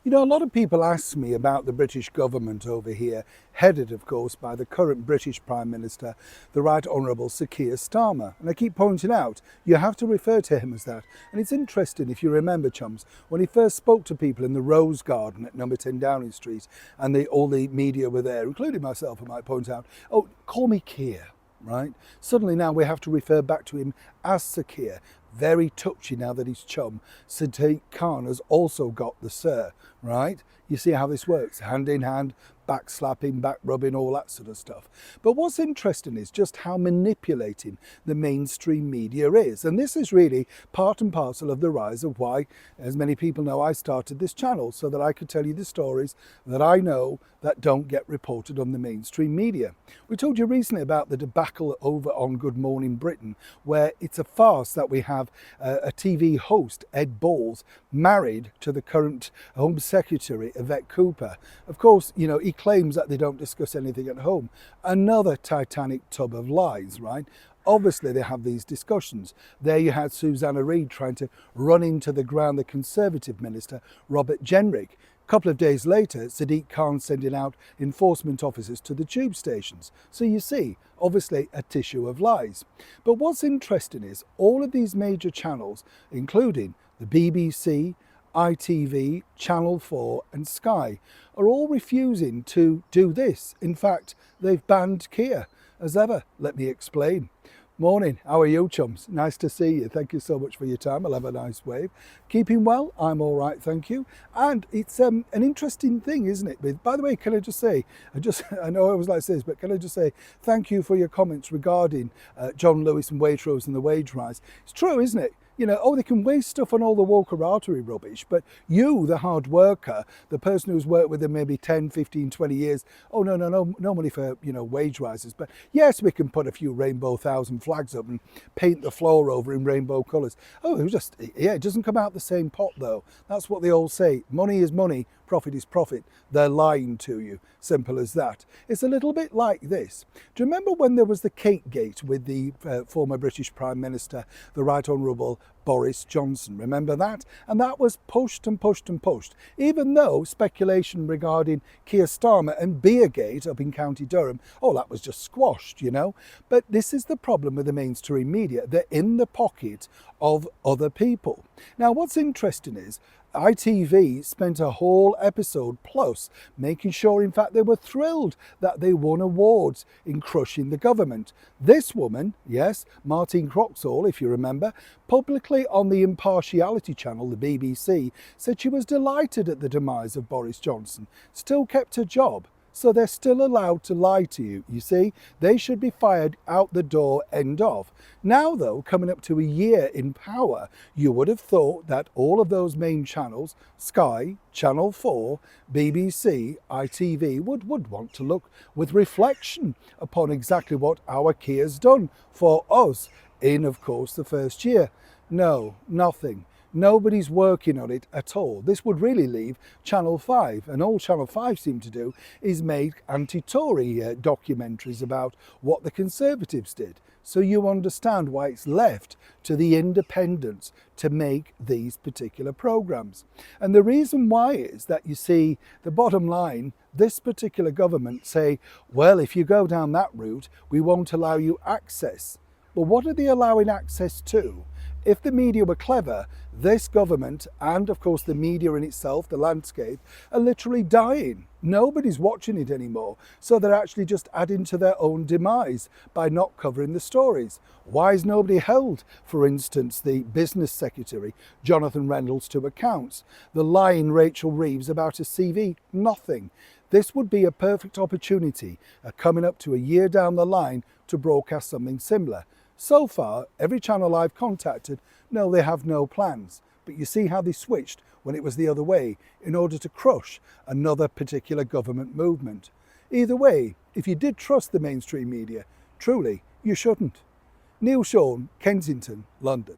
You know, a lot of people ask me about the British government over here, headed, of course, by the current British Prime Minister, the Right Honourable Sir Keir Starmer. And I keep pointing out, you have to refer to him as that. And it's interesting, if you remember, chums, when he first spoke to people in the Rose Garden at number 10 Downing Street, and all the media were there, including myself, I might point out, oh, call me Keir. Right? Suddenly now we have to refer back to him as Sir Keir. Very touchy now that his chum, Sadiq Khan, has also got the Sir, right? You see how this works, hand in hand, back slapping, back rubbing, all that sort of stuff. But what's interesting is just how manipulating the mainstream media is. And this is really part and parcel of the rise of why, as many people know, I started this channel, so that I could tell you the stories that I know that don't get reported on the mainstream media. We told you recently about the debacle over on Good Morning Britain, where it's a farce that we have a TV host, Ed Balls, married to the current Home Secretary, Yvette Cooper. Of course, you know, he claims that they don't discuss anything at home. Another titanic tub of lies, right? Obviously, they have these discussions. There you had Susanna Reid trying to run into the ground the Conservative Minister, Robert Jenrick. A couple of days later, Sadiq Khan sending out enforcement officers to the tube stations. So you see, obviously a tissue of lies. But what's interesting is all of these major channels, including the BBC, ITV, Channel 4 and Sky, are all refusing to do this. In fact, they've banned Keir. As ever, let me explain. Morning, how are you, chums? Nice to see you. Thank you so much for your time. I'll have a nice wave. Keeping well? I'm all right, thank you. And it's an interesting thing, isn't it? By the way, can I just say, I know I always like to say this, but can I just say thank you for your comments regarding John Lewis and Waitrose and the wage rise. It's true, isn't it? You know, oh, they can waste stuff on all the Walker-Artery rubbish, but you, the hard worker, the person who's worked with them maybe 10, 15, 20 years, oh, no money for, you know, wage rises. But yes, we can put a few rainbow thousand flags up and paint the floor over in rainbow colours. Oh, it doesn't come out the same pot, though. That's what they all say. Money is money, profit is profit. They're lying to you. Simple as that. It's a little bit like this. Do you remember when there was the cake gate with the former British Prime Minister, the Right Honourable Boris Johnson? Remember that? And that was pushed and pushed and pushed, even though speculation regarding Keir Starmer and Beergate up in County Durham, oh, that was just squashed, you know. But this is the problem with the mainstream media. They're in the pocket of other people. Now, what's interesting is ITV spent a whole episode plus making sure, in fact, they were thrilled that they won awards in crushing the government. This woman, yes, Martine Croxall, if you remember, publicly on the Impartiality channel, the BBC, said she was delighted at the demise of Boris Johnson, still kept her job. So they're still allowed to lie to you, you see? They should be fired out the door, end of. Now, though, coming up to a year in power, you would have thought that all of those main channels, Sky, Channel 4, BBC, ITV, would want to look with reflection upon exactly what our Keir's done for us in, of course, the first year. No, nothing. Nobody's working on it at all. This would really leave Channel 5, and all Channel 5 seem to do is make anti-Tory documentaries about what the Conservatives did. So you understand why it's left to the independents to make these particular programmes. And the reason why is that, you see, the bottom line, this particular government say, well, if you go down that route, we won't allow you access. Well, what are they allowing access to? If the media were clever, this government and, of course, the media in itself, the landscape, are literally dying. Nobody's watching it anymore. So they're actually just adding to their own demise by not covering the stories. Why is nobody held, for instance, the business secretary, Jonathan Reynolds, to accounts? The lying Rachel Reeves about a CV? Nothing. This would be a perfect opportunity, coming up to a year down the line, to broadcast something similar. So far, every channel I've contacted, no, they have no plans. But you see how they switched when it was the other way in order to crush another particular government movement. Either way, if you did trust the mainstream media, truly, you shouldn't. Neil Sean, Kensington, London.